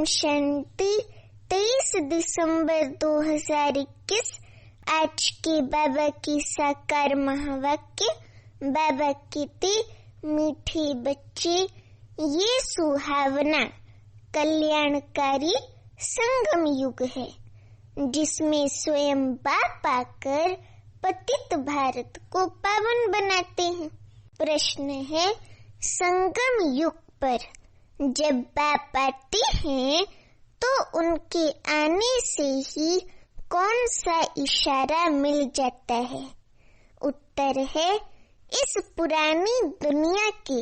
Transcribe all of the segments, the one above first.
शांति 23 दिसंबर 2021। आज के बाबा की साकार महावाक्य। बाबा कहते, मीठे बच्चे, ये सुहावना कल्याणकारी संगम युग है जिसमें स्वयं बाप आकर पतित भारत को पावन बनाते हैं। प्रश्न है, संगम युग पर जब बाप आते हैं तो उनके आने से ही कौन सा इशारा मिल जाता है? उत्तर है, इस पुरानी दुनिया के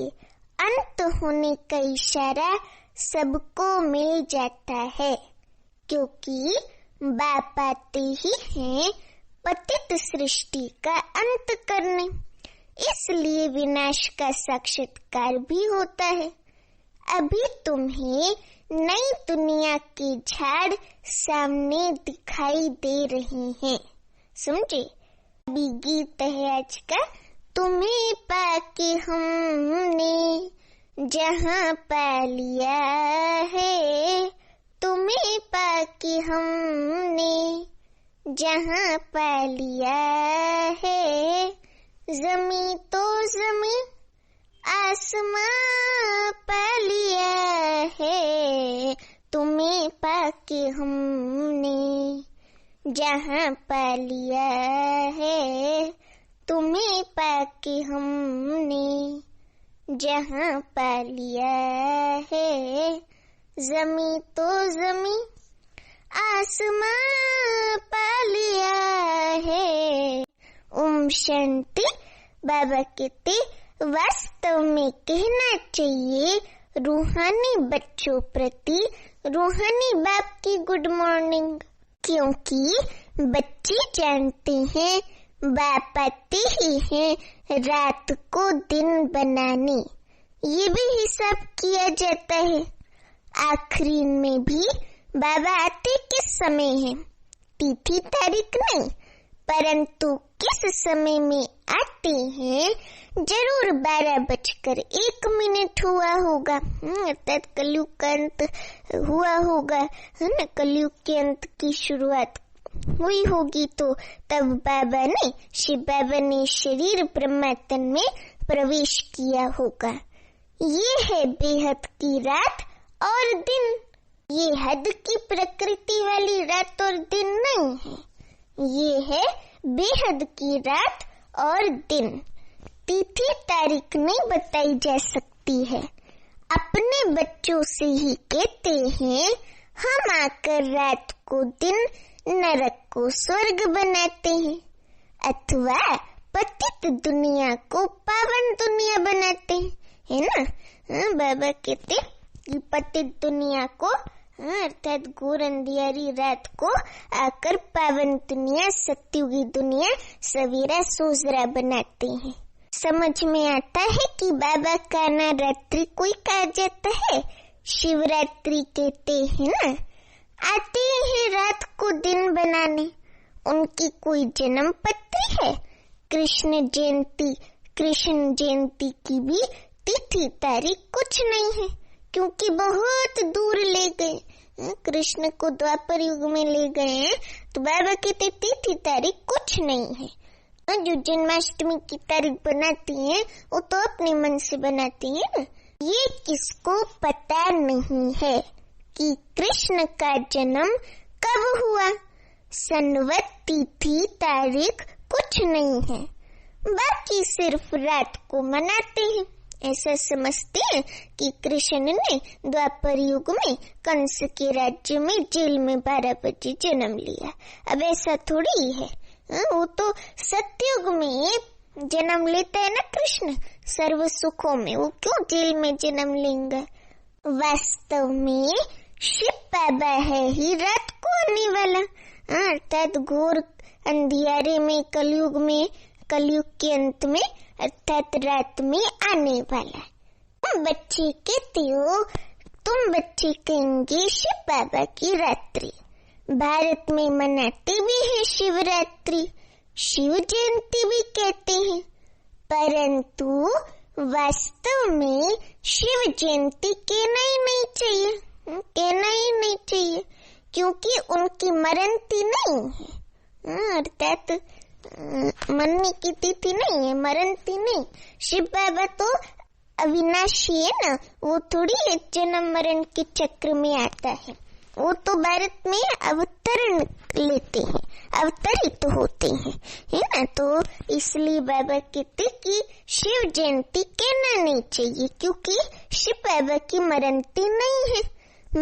अंत होने का इशारा सबको मिल जाता है, क्योंकि बाप आते ही हैं पतित सृष्टि का अंत करने। इसलिए विनाश का साक्षात्कार भी होता है। अभी तुम्हें नई दुनिया के झाड़ सामने दिखाई दे रहे हैं, समझे? अभी गीत है आज का, तुम्हें पाके हमने जहाँ पा लिया है, तुम्हें पाके हमने जहाँ पा लिया है, जमी तो जमी आसमां पा लिया है, तुम्हें पाके हमने जहाँ पा लिया है, तुम्हें पाके हमने जहाँ पा लिया है, जमी तो जमी आसमां पा लिया है। ओम शांति। बाबा कहते, वास्तव में कहना चाहिए रूहानी बच्चों प्रति रूहानी बाप की गुड मॉर्निंग, क्योंकि बच्चे जानते हैं बाप आते ही हैं रात को दिन बनाने। ये भी हिसाब किया जाता है। आखिरी में भी बाबा आते किस समय है? तिथि तारीख नहीं, परंतु किस समय में आते हैं जरूर 12:01 हुआ होगा, अर्थात कलयुग का अंत हुआ होगा, है ना? कलयुग के अंत की शुरुआत हुई होगी, तो तब बाबा ने, शिव बाबा ने शरीर ब्रह्मातन में प्रवेश किया होगा। ये है बेहद की रात और दिन। ये हद की प्रकृति वाली रात और दिन नहीं है, ये है बेहद की रात और दिन। तिथि तारीख नहीं बताई जा सकती है। अपने बच्चों से ही कहते हैं, हम आकर रात को दिन, नरक को स्वर्ग बनाते हैं, अथवा पतित दुनिया को पावन दुनिया बनाते हैं, है ना? बाबा कहते कि पतित दुनिया को, अर्थात घोर अंधियारी रात को आकर पावन दुनिया, सत्युगी दुनिया, सवेरा सोजरा बनाते हैं। समझ में आता है कि बाबा का नवरात्रि कोई कहा जाता है, शिवरात्रि कहते हैं ना। आते हैं रात को दिन बनाने। उनकी कोई जन्म पत्री है? कृष्ण जयंती की भी तिथि तारीख कुछ नहीं है, क्योंकि बहुत दूर ले गए। कृष्ण को द्वापर युग में ले गए हैं, तो बाबा कहते तिथि तारीख कुछ नहीं है। जो जन्माष्टमी की तारीख बनाती हैं वो तो अपने मन से बनाती हैं ना। ये किसको पता नहीं है कि कृष्ण का जन्म कब हुआ। संवत तिथि तारीख कुछ नहीं है, बाकी सिर्फ रात को मनाते हैं। ऐसा समझते हैं कि कृष्ण ने द्वापर युग में कंस के राज्य में जेल में 12 बजे जन्म लिया। अब ऐसा थोड़ी है, वो तो सतयुग में जन्म लेता है ना कृष्ण, सर्व सुखों में। वो क्यों जेल में जन्म लेंगे? वास्तव में शिव बाबा है ही रात को आने वाला, अर्थात घोर अंधियारे में, कलयुग के अंत में, अर्थात रात में आने वाला। तुम बच्चे कहते हो, तुम बच्चे कहेंगे शिव बाबा की रात्रि। भारत में मनाते भी है शिवरात्रि, शिव जयंती भी कहते हैं, परंतु वास्तव में शिव जयंती कहना ही नहीं चाहिए, कहना ही की मरनती नहीं है, अर्थात मरने की तिथि नहीं है, मरनती नहीं। शिव बाबा तो अविनाशी है ना, वो थोड़ी जन्म मरण के चक्र में आता है, वो तो भारत में अवतरण लेते हैं, अवतरित होते हैं, है ना। तो इसलिए बाबा कहते कि शिव जयंती कहना नहीं चाहिए, क्योंकि शिव बाबा की मरनती नहीं है।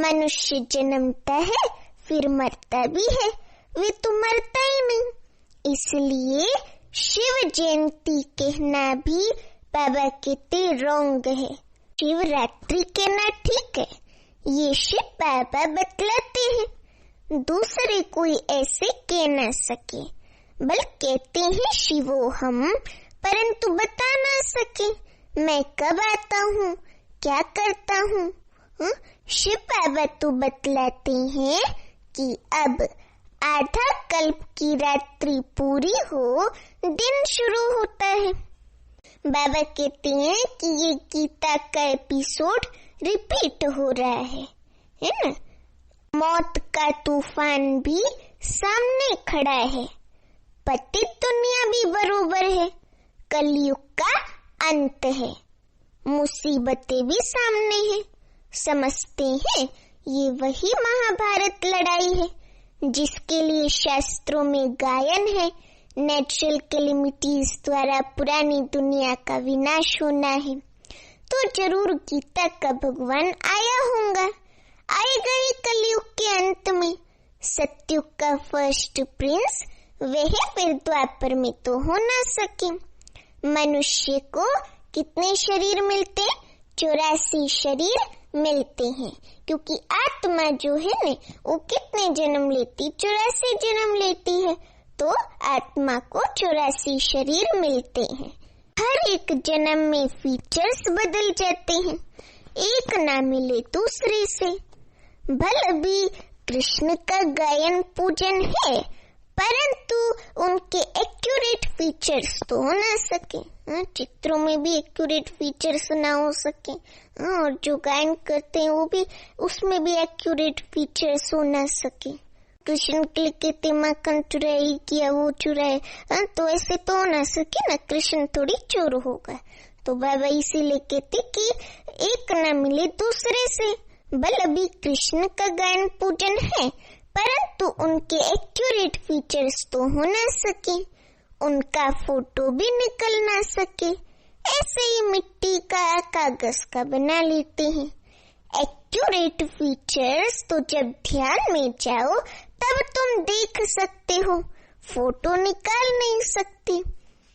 मनुष्य जन्मता है फिर मरता भी है, वे तो मरता ही नहीं। इसलिए शिव जयंती कहना भी बाबा कहते रॉन्ग है। शिवरात्रि कहना ठीक है, ये शिव बाबा बतलाते हैं, दूसरे कोई ऐसे कह न सके। बल्कि कहते हैं शिवो हम, परंतु बता ना सके मैं कब आता हूँ, क्या करता हूँ। शिव बाबा तो बतलाते हैं कि अब आधा कल्प की रात्रि पूरी हो, दिन शुरू होता है। बाबा कहते हैं कि ये गीता का एपिसोड रिपीट हो रहा है ना। मौत का तूफान भी सामने खड़ा है, पतित दुनिया भी बरोबर है, कलयुग का अंत है, मुसीबतें भी सामने हैं। समझते हैं ये वही महाभारत लड़ाई है जिसके लिए शास्त्रों में गायन है, नेचुरल कैलेमिटीज द्वारा पुरानी दुनिया का विनाश होना है। तो जरूर गीता का भगवान आया होगा, आएगा ही कलयुग के अंत में। सतयुग का फर्स्ट प्रिंस वह फिर द्वापर में तो हो ना सके। मनुष्य को कितने शरीर मिलते? 84 शरीर मिलते हैं, क्योंकि आत्मा जो है ना वो कितने जन्म लेती? 84 जन्म लेती है, तो आत्मा को 84 शरीर मिलते हैं। हर एक जन्म में फीचर्स बदल जाते हैं, एक ना मिले दूसरे से। भले भी कृष्ण का गायन पूजन है, परंतु उनके एक्यूरेट फीचर्स तो हो ना सके। चित्रों में भी एक्यूरेट फीचर्स ना हो सके, और जो गायन करते हैं वो भी, उसमें भी एक्यूरेट फीचर्स हो ना सके। कृष्ण के लिए कहते माखन चुराई किया वो चुराए, तो ऐसे तो हो ना सके ना, कृष्ण थोड़ी चोर होगा। तो बाबा इसीलिए कहते कि एक ना मिले दूसरे से। भले अभी कृष्ण का गायन पूजन है, परंतु उनके एक्यूरेट फीचर्स तो हो ना सके, उनका फोटो भी निकल ना सके। ऐसे ही मिट्टी का कागज का बना लेते हैं। एक्यूरेट फीचर्स तो जब ध्यान में जाओ तब तुम देख सकते हो, फोटो निकाल नहीं सकते।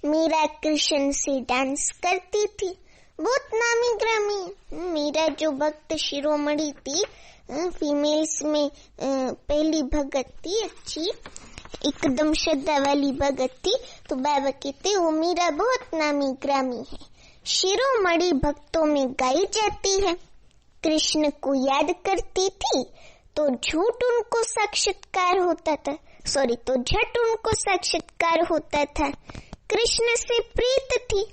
मीरा कृष्ण से डांस करती थी, बहुत नामी ग्रामी। मीरा जो भक्त शिरोमणि थी, फीमेल्स में पहली भगत थी, अच्छी एकदम श्रद्धा वाली भगत थी। तो बाबा कहते वो मीरा बहुत नामी ग्रामी है, शिरोमणि भक्तों में गाई जाती है। कृष्ण को याद करती थी तो झूठ उनको साक्षात्कार होता था, तो झट उनको साक्षात्कार होता था। कृष्ण से प्रीत थी,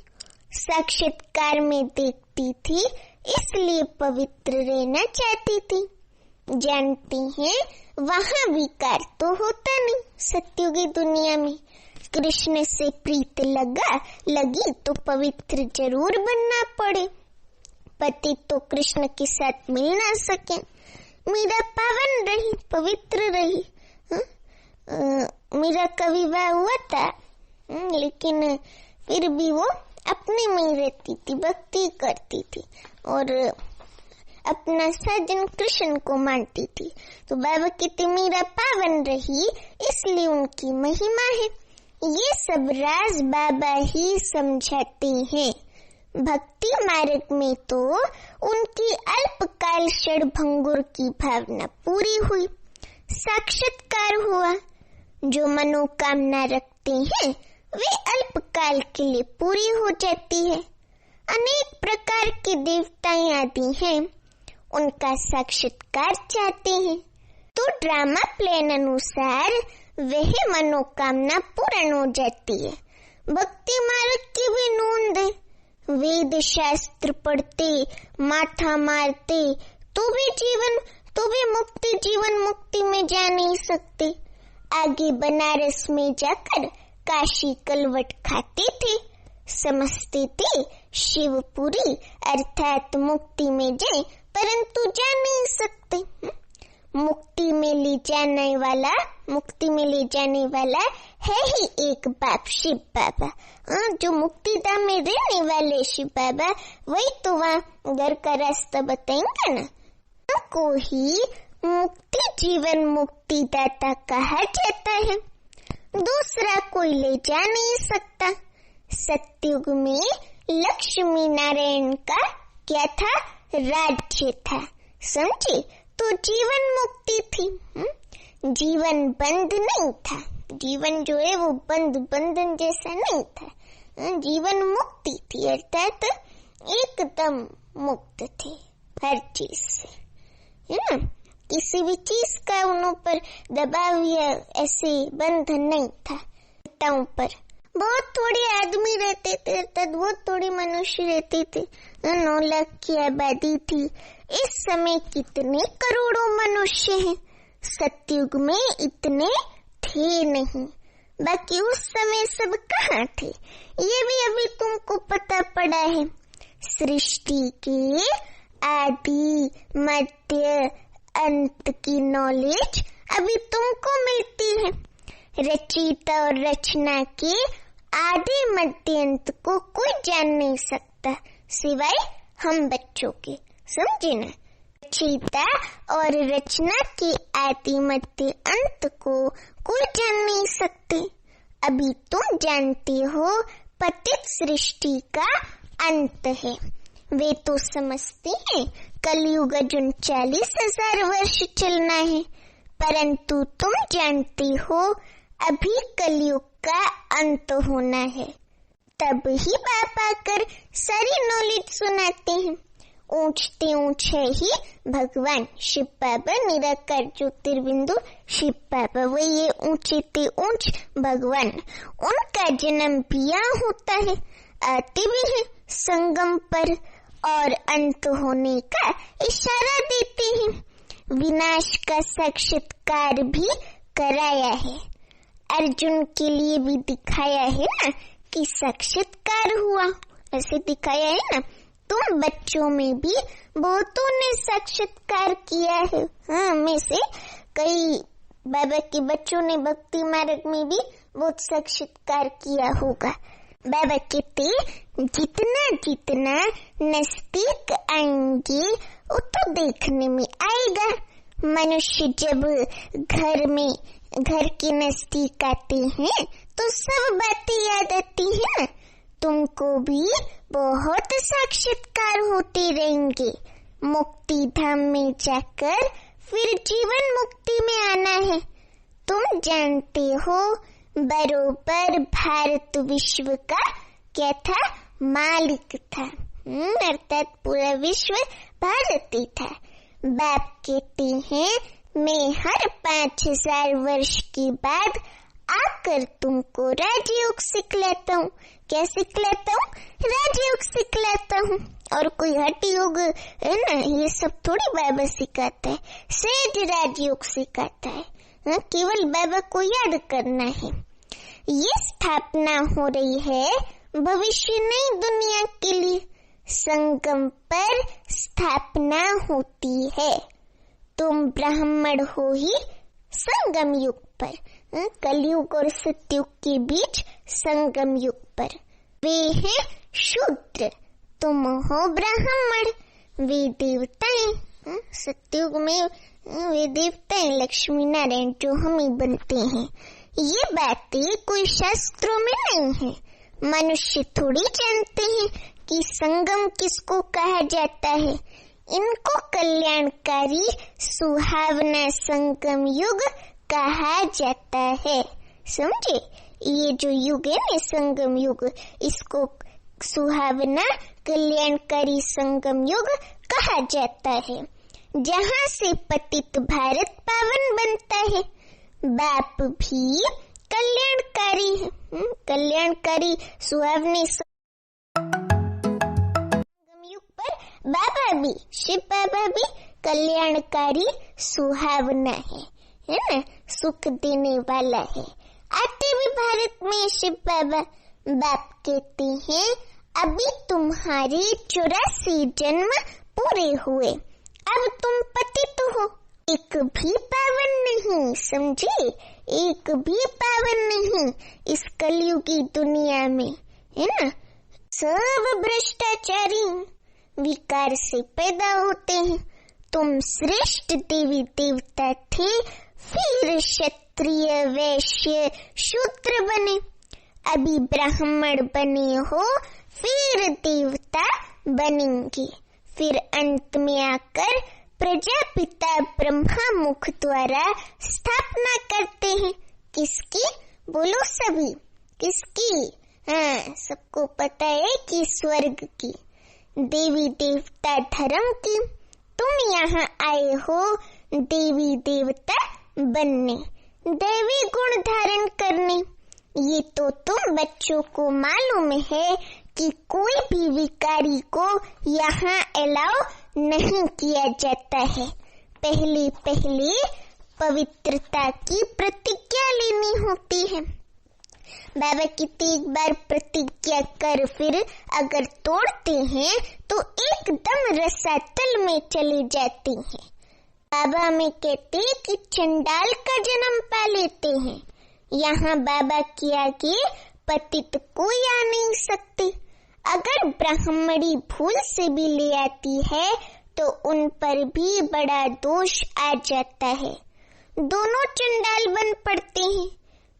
साक्षात्कार में देखती थी, इसलिए पवित्र रहना चाहती थी। जानती हैं वहाँ विकार तो होता नहीं सत्युगी दुनिया में। कृष्ण से प्रीत लगी तो पवित्र जरूर बनना पड़े। पति तो कृष्ण के साथ मिल ना सके। मीरा पावन रही, पवित्र रही। मीरा का विवाह हुआ था, लेकिन फिर भी वो अपने में ही रहती थी, भक्ति करती थी और अपना साजन कृष्ण को मानती थी। तो बाबा कहते मीरा पावन रही, इसलिए उनकी महिमा है। ये सब राज बाबा ही समझाते हैं। भक्ति मार्ग में तो उनकी अल्पकाल षड़भंगुर की भावना पूरी हुई, साक्षात्कार हुआ। जो मनोकामना रखते हैं वे अल्पकाल के लिए पूरी हो जाती है। अनेक प्रकार के देवताएं आदि हैं, उनका साक्षात्कार चाहते हैं, तो ड्रामा प्लान अनुसार वह मनोकामना पूर्ण हो जाती है। भक्ति मार्ग की भी नोंद है। वेद शास्त्र पढ़ते, माथा मारते तो भी जीवन मुक्ति में में जा नहीं सकते। आगे बनारस में जाकर काशी कलवट खाते थे, समझते थे शिवपुरी अर्थात मुक्ति में जाए, परंतु जा नहीं सकते। मुक्ति में ले जाने वाला है ही एक बाप, शिव बाबा। जो मुक्ति धाम में रहने वाले शिव बाबा, वही तो वहाँ घर का रास्ता बताएंगे ना। को ही मुक्ति जीवन मुक्ति दाता कहा जाता है, दूसरा कोई ले जा नहीं सकता। सतयुग में लक्ष्मी नारायण का क्या था? राज्य था, समझे? तो जीवन मुक्ति थी, जीवन बंद नहीं था। जीवन जो है वो बंधन जैसा नहीं था, जीवन मुक्ति थी, अर्थात एकदम मुक्त थे हर चीज से, है ना। किसी भी चीज का उन पर दबाव या ऐसे बंधन नहीं था। पर बहुत थोड़े आदमी रहते थे, बहुत थोड़े मनुष्य रहते थे। 9 लाख की आबादी थी। इस समय कितने करोड़ों मनुष्य हैं। सतयुग में इतने थे नहीं, बाकी उस समय सब कहाँ थे ये भी अभी तुमको पता पड़ा है। सृष्टि के आदि मध्य अंत की नॉलेज अभी तुमको मिलती है। रचयिता और रचना के आदि मध्य अंत को कोई जान नहीं सकता सिवाय हम बच्चों के, समझे ना। रचयिता और रचना के आदि मध्य अंत को कोई जान नहीं सकते। अभी तुम जानते हो पतित सृष्टि का अंत है। वे तो समझते हैं कलयुग 39,000 वर्ष चलना है, परंतु तुम जानते हो अभी कलयुग का अंत होना है। तब ही बाप आकर सारी नॉलेज सुनाते हैं। ऊंचते ऊंचे ही भगवान शिव बाबा निराकार ज्योतिर्बिंदु शिव बाबा, वही ये ऊंचे ते ऊंच भगवान। उनका जन्म भी यहाँ होता है, आते भी है संगम पर और अंत होने का इशारा देते हैं। विनाश का साक्षात्कार भी कराया है, अर्जुन के लिए भी दिखाया है ना कि साक्षात्कार हुआ, ऐसे दिखाया है ना। तुम बच्चों में भी बहुतों ने साक्षात्कार किया है। हाँ, में से कई बाबा के बच्चों ने भक्ति मार्ग में भी बहुत साक्षात्कार किया होगा। बाबा कहते जितना जितना नजदीक आएंगे उतना देखने में आएगा। मनुष्य जब घर के नजदीक आते हैं तो सब बातें याद आती हैं। तुमको भी बहुत साक्षात्कार होते रहेंगे। मुक्ति धाम में जाकर फिर जीवन मुक्ति में आना है। तुम जानते हो बरोबर भारत विश्व का क्या था? मालिक था, अर्थात पूरा विश्व भारती था। बाप कहते हैं मैं हर 5,000 वर्ष के बाद आकर तुमको राजयोग सिखलाता हूँ। क्या सिखलाता हूँ? राजयोग सिखलाता हूँ। और कोई हठ योग है ना, ये सब थोड़ी बाबा सिखाता है, सहज राजयोग सिखाता है। केवल बाबा को याद करना है। ये स्थापना हो रही है भविष्य नई दुनिया के लिए। संगम पर स्थापना होती है। तुम ब्राह्मण हो ही संगम युग पर, कलयुग और सतयुग के बीच संगम युग पर। वे हैं शूद्र, तुम हो ब्राह्मण। वे देवताएं, सतयुग में वे देवताएं लक्ष्मी नारायण जो हम ही बनते हैं। ये बातें कोई शास्त्रों में नहीं है। मनुष्य थोड़ी जानते हैं कि संगम किसको कहा जाता है। इनको कल्याणकारी सुहावना संगम युग कहा जाता है, समझे। ये जो युग है ना संगम युग, इसको सुहावना कल्याणकारी संगम युग कहा जाता है, जहाँ से पतित भारत पावन बनता है। बाप भी कल्याणकारी है, कल्याणकारी सुहावने संगम युग पर बाबा भी, शिव बाबा भी कल्याणकारी सुहावना है। है ना, सुख देने वाला है। आते भी भारत में शिव बाबा। बाप कहते हैं अभी तुम्हारे 84 जन्म पूरे हुए, अब तुम पतित हो, एक भी पावन नहीं, समझे, एक भी पावन नहीं इस कलयुगी दुनिया में, है ना। सब भ्रष्टाचारी विकार से पैदा होते हैं। तुम श्रेष्ठ देवी देवता थे, फिर क्षत्रिय वैश्य शूद्र बने, अभी ब्राह्मण बने हो, फिर देवता बनेंगे, फिर अंत में आकर प्रजापिता ब्रह्मा मुख द्वारा स्थापना करते हैं। किसकी, बोलो सभी, किसकी? हाँ, सबको पता है कि स्वर्ग की, देवी देवता धर्म की। तुम यहाँ आए हो देवी देवता बनने, दैवी गुण धारण करने। ये तो तुम बच्चों को मालूम है कि कोई भी विकारी को यहाँ अलाउ नहीं किया जाता है। पहले पहले पवित्रता की प्रतिज्ञा लेनी होती है। बाबा कहते एक बार प्रतिज्ञा कर फिर अगर तोड़ते हैं तो एकदम रसातल में चले जाते हैं। बाबा में कहते कि चंडाल का जन्म पा लेते हैं। यहाँ बाबा के आगे पतित कोई आ नहीं सकते। अगर ब्राह्मणी भूल से भी ले आती है तो उन पर भी बड़ा दोष आ जाता है। दोनों चंडाल बन पड़ते हैं।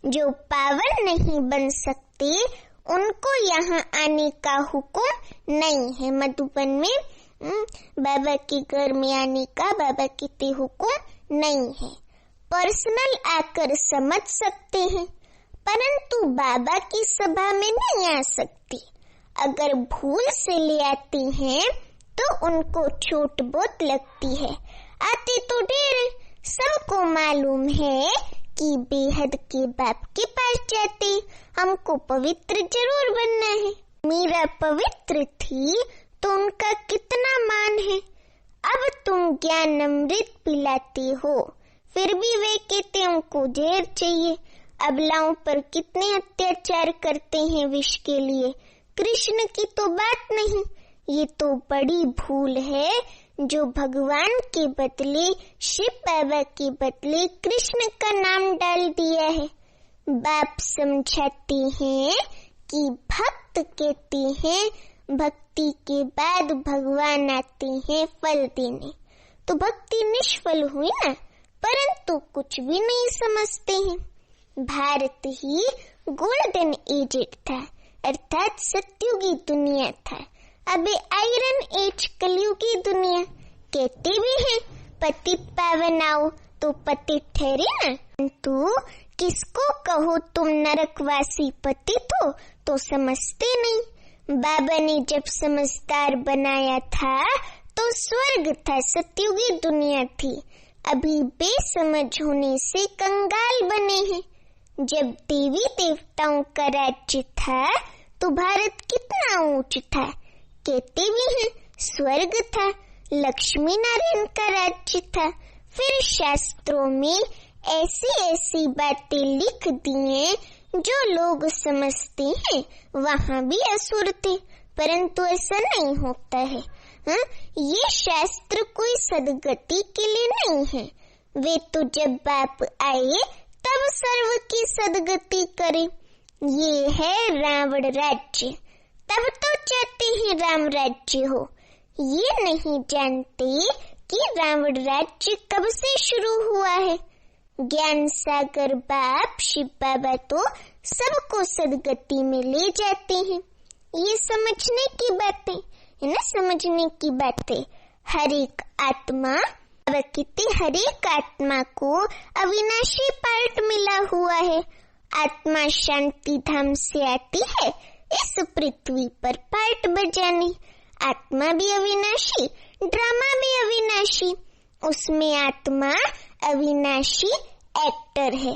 जो पावन नहीं बन सकते उनको यहाँ आने का हुक्म नहीं है। मधुबन में बाबा के घर में आने का बाबा कहते हुक्म नहीं है। पर्सनल आकर समझ सकते हैं, परंतु बाबा की सभा में नहीं आ सकते। अगर भूल से ले आते हैं तो उनको चोट बहुत लगती है। आते तो ढेर, सबको मालूम है कि बेहद के बाप के पास जाते हमको पवित्र जरूर बनना है। मीरा पवित्र थी तो उनका कितना मान है। अब तुम ज्ञान अमृत पिलाते हो, फिर भी वे कहते हमको जहर चाहिए। अबलाओं पर कितने अत्याचार करते हैं विष के लिए। कृष्ण की तो बात नहीं, ये तो बड़ी भूल है जो भगवान के बदले, शिव बाबा के बदले कृष्ण का नाम डाल दिया है। बाप समझाते हैं कि भक्त कहते हैं भक्ति के बाद भगवान आते हैं फल देने। तो भक्ति निष्फल हुई ना, परंतु कुछ भी नहीं समझते हैं। भारत ही गोल्डन एज था, अर्थात सत्युगी दुनिया था। अबे आयरन एज कलयुगी दुनिया। कहते भी हैं पतित पावन आओ तो पतित ठहरे ना। तू किसको कहो तुम नरकवासी पतित हो तो समझते नहीं। बाबा ने जब समझदार बनाया था तो स्वर्ग था, सत्युगी दुनिया थी। अभी बेसमझ होने से कंगाल बने हैं। जब देवी देवताओं का राज्य था तो भारत कितना ऊंच था। कहते भी हैं स्वर्ग था, लक्ष्मी नारायण का राज्य था। फिर शास्त्रों में ऐसी ऐसी बातें लिख दिए जो लोग समझते हैं वहाँ भी असुर थे, परंतु ऐसा नहीं होता है। ये शास्त्र कोई सदगति के लिए नहीं है। वे तो जब बाप आए तब सर्व की सदगति करे। ये है रावण राज्य, तब तो चाहते हैं राम राज्य हो। ये नहीं जानते कि रावण राज्य कब से शुरू हुआ है। ज्ञान सागर बाप शिव बाबा तो सबको सदगति में ले जाते हैं। ये समझने की बातें है ना, समझने की बातें। हर एक आत्मा, हर एक आत्मा को अविनाशी पार्ट मिला हुआ है। आत्मा शांति धाम से आती है इस पृथ्वी पर पार्ट बजाने। आत्मा भी अविनाशी, ड्रामा भी अविनाशी, उसमें आत्मा अविनाशी एक्टर है,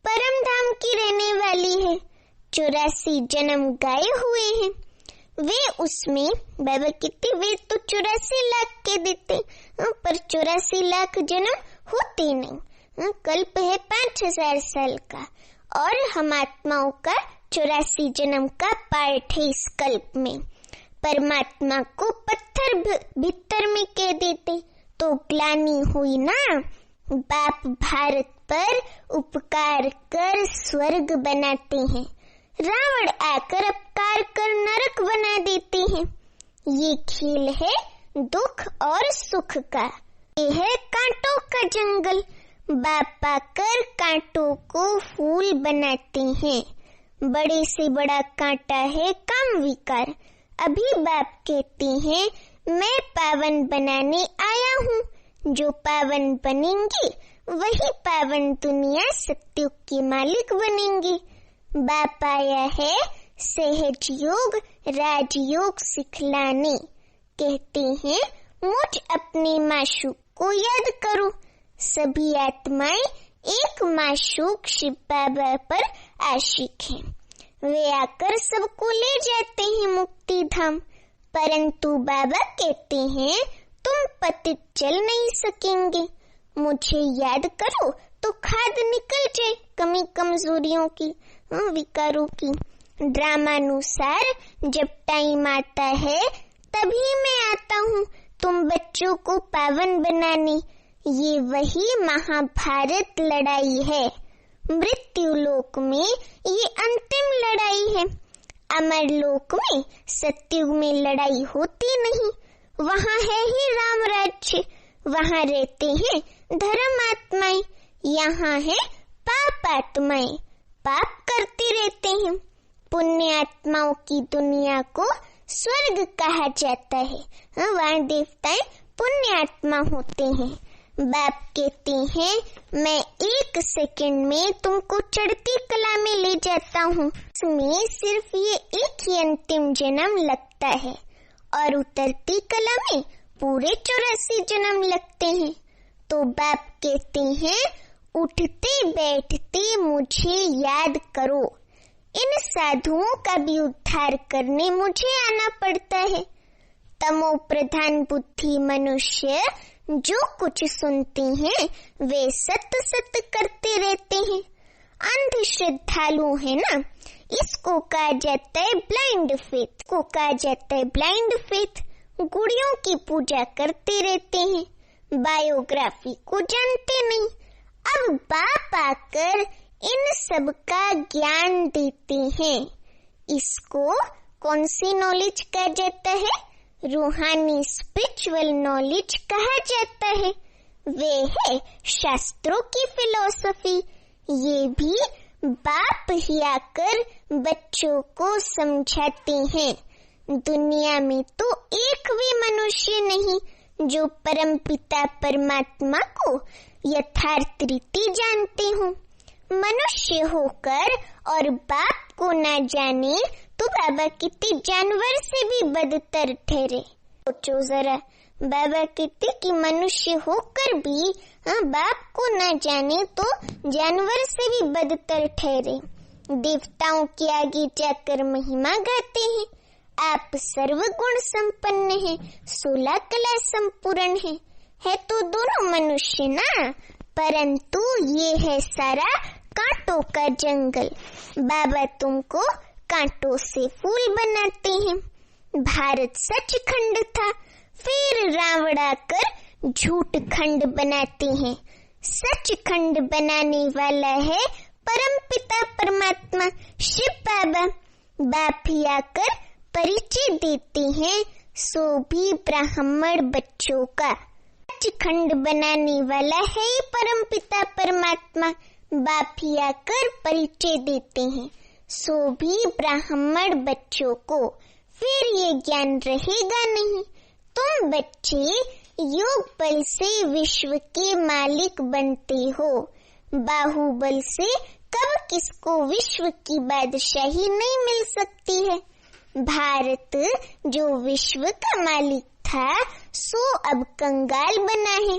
परम धाम की रहने वाली है। 84 जन्म गाए हुए हैं वे, उसमें बाबा कितने वे तो 84 लाख के देते, पर 84 लाख जन्म होते नहीं। कल्प है 5000 साल का और हम आत्माओं का 84 जन्म का पार्ट है इस कल्प में। परमात्मा को पत्थर भीतर में कह देते तो ग्लानि हुई ना। बाप भारत पर उपकार कर स्वर्ग बनाते हैं, रावण आकर अपकार कर नरक बना देते हैं। ये खेल है दुख और सुख का, ये है कांटों का जंगल। बाप आकर कांटों को फूल बनाते हैं। बड़े से बड़ा कांटा है काम विकार। अभी बाप कहते हैं मैं पावन बनाने आया हूँ। जो पावन बनेंगे वही पावन दुनिया सत्युग के मालिक बनेंगे। बाप आया है सहज योग राजयोग सिखलाने। कहते हैं मुझ अपने माशूक को याद करो। सभी आत्माएं एक माशूक शिव बाबा पर आशिक हैं। वे आकर सबको ले जाते हैं मुक्ति धाम, परंतु बाबा कहते हैं तुम पतित चल नहीं सकेंगे। मुझे याद करो तो खाद निकल जाए कमी कमजोरियों की, विकारों की। ड्रामानुसार जब टाइम आता है तभी मैं आता हूँ तुम बच्चों को पावन बनाने। ये वही महाभारत लड़ाई है। मृत्यु लोक में ये अंतिम लड़ाई है। अमर लोक में सत्युग में लड़ाई होती नहीं। वहाँ है ही राम राज्य, वहाँ रहते हैं धर्म आत्माएं, यहाँ है पाप आत्माएं, पाप करते रहते हैं। पुण्य आत्माओं की दुनिया को स्वर्ग कहा जाता है। वहाँ देवताएं पुण्य आत्मा होते हैं। बाप कहते हैं मैं 1 सेकंड में तुमको चढ़ती कला में ले जाता हूँ। इसमें सिर्फ ये एक ही अंतिम जन्म लगता है और उतरती कला में पूरे 84 जन्म लगते हैं। तो बाप कहते हैं उठते बैठते मुझे याद करो। इन साधुओं का भी उद्धार करने मुझे आना पड़ता है। तमो प्रधान बुद्धि मनुष्य जो कुछ सुनते हैं वे सत्य सत्य करते रहते हैं। अंध श्रद्धालु है ना, इसको कहा जाता है ब्लाइंड फेथ, को कहा जाता है ब्लाइंड फेथ। गुड़ियों की पूजा करते रहते हैं, बायोग्राफी को जानते नहीं। अब बाप आकर इन सब का ज्ञान देते हैं। इसको कौन सी नॉलेज कहा जाता है? रूहानी स्पिरिचुअल नॉलेज कहा जाता है। वे है शास्त्रों की फिलॉसफी। ये भी बाप ही आकर बच्चों को समझाते हैं। दुनिया में तो एक भी मनुष्य नहीं जो परमपिता परमात्मा को यथार्थ रीति जानते हो। मनुष्य होकर और बाप को ना जाने तो बाबा कितने जानवर से भी बदतर ठहरे। सोचो जरा, बाबा कहते कि मनुष्य होकर भी बाप को ना जाने तो जानवर से भी बदतर ठहरे। देवताओं के आगे जाकर महिमा गाते हैं। आप सर्वगुण संपन्न हैं, 16 कला संपूर्ण है तो दोनों मनुष्य ना, परंतु ये है सारा कांटों का जंगल। बाबा तुमको कांटों से फूल बनाते हैं। भारत सचखंड था, फिर रावण आकर झूठ खंड बनाते हैं। सचखंड बनाने वाला है परमपिता परमात्मा शिव बाबा। बाप ही आकर परिचय देते हैं, सो भी ब्राह्मण बच्चों का। सचखंड बनाने वाला है परमपिता परमात्मा। बाप ही आकर परिचय देते हैं, सो भी ब्राह्मण बच्चों को। फिर ये ज्ञान रहेगा नहीं। तुम बच्चे योग बल से विश्व के मालिक बनते हो। बाहुबल से कब किसको विश्व की बादशाही नहीं मिल सकती है। भारत जो विश्व का मालिक था सो अब कंगाल बना है।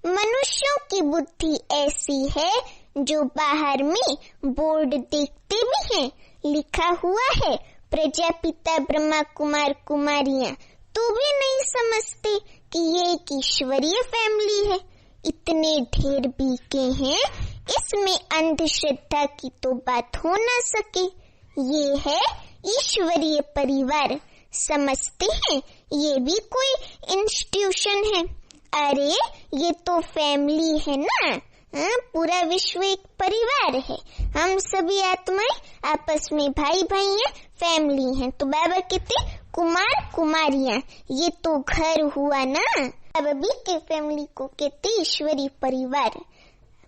मनुष्यों की बुद्धि ऐसी है जो बाहर में बोर्ड देखते भी हैं, लिखा हुआ है प्रजापिता ब्रह्मा कुमार कुमारियां, तो भी नहीं समझते कि ये एक ईश्वरीय फैमिली है। इतने ढेर बीके हैं, इसमें अंधश्रद्धा की तो बात हो ना सके। ये है ईश्वरीय परिवार, समझते हैं ये भी कोई इंस्टीट्यूशन है। अरे ये तो फैमिली है ना, पूरा विश्व एक परिवार है। हम सभी आत्माएं आपस में भाई भाई हैं, फैमिली हैं। तो बाबा कहते कुमार कुमारियां, ये तो घर हुआ ना। बाबा भी के फैमिली को कहते ईश्वरीय परिवार।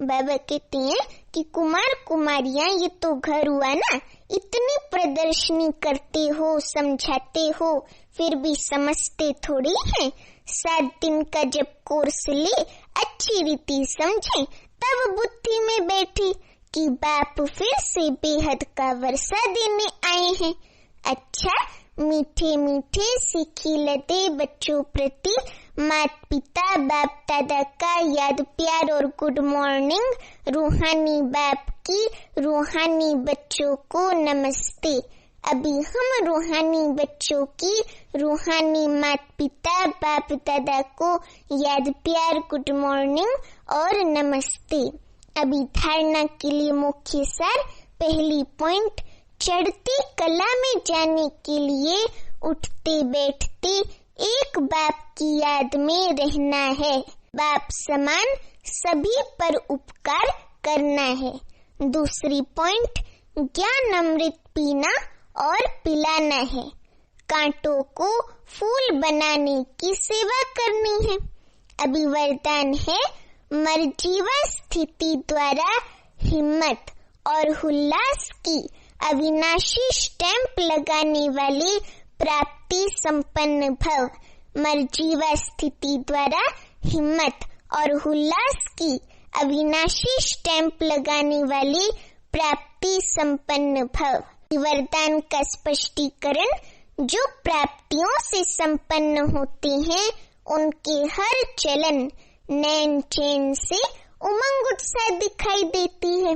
बाबा कहते हैं कि कुमार कुमारियां, ये तो घर हुआ ना। इतनी प्रदर्शनी करते हो, समझाते हो, फिर भी समझते थोड़ी हैं। 7 दिन का जब कोर्स ले, अच्छी रीति समझे, तब बुद्धि में बैठी कि बाप फिर से बेहद का वर्षा देने आए हैं। अच्छा, मीठे मीठे सीखी लदे बच्चों प्रति माता पिता बाप दादा का याद प्यार और गुड मॉर्निंग। रूहानी बाप की रूहानी बच्चों को नमस्ते। अभी हम रूहानी बच्चों की रूहानी माता पिता बाप दादा को याद प्यार गुड मॉर्निंग और नमस्ते। अभी धारणा के लिए मुख्य सार, पहली पॉइंट, चढ़ती कला में जाने के लिए उठते बैठते एक बाप की याद में रहना है। बाप समान सभी पर उपकार करना है। दूसरी पॉइंट, ज्ञान अमृत पीना और पिलाना है। कांटों को फूल बनाने की सेवा करनी है। अभी वरदान है, मर्जीवा स्थिति द्वारा हिम्मत और उल्लास की अविनाशी स्टैंप लगाने वाले प्राप्ति संपन्न भव। मर्जीवा स्थिति द्वारा हिम्मत और उल्लास की अविनाशी स्टैंप लगाने वाले प्राप्ति संपन्न भव। वरदान का स्पष्टीकरण, जो प्राप्तियों से संपन्न होते हैं उनके हर चलन नैन चैन से उमंग उत्साह दिखाई देती है,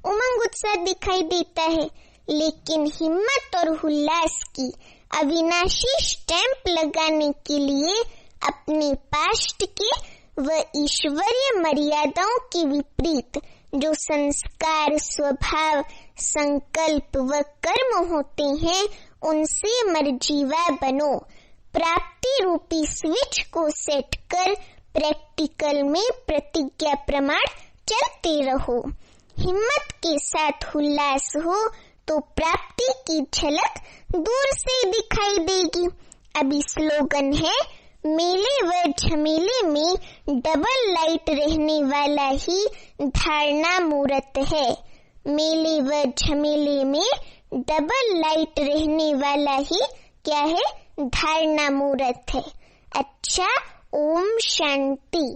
उमंग उत्साह दिखाई देता है। लेकिन हिम्मत और उल्लास की अविनाशी स्टैंप लगाने के लिए अपने पास्ट के व ईश्वरीय मर्यादाओं के विपरीत जो संस्कार, स्वभाव, संकल्प व कर्म होते हैं उनसे मर्जीवा बनो। प्राप्ति रूपी स्विच को सेट कर प्रैक्टिकल में प्रतिज्ञा प्रमाण चलते रहो। हिम्मत के साथ उल्लास हो तो प्राप्ति की झलक दूर से दिखाई देगी। अभी स्लोगन है, मेले व झमेले में डबल लाइट रहने वाला ही धारणा मूर्त है। मेले व झमेले में डबल लाइट रहने वाला ही क्या है? धारणा मूर्त है। अच्छा, ओम शांति।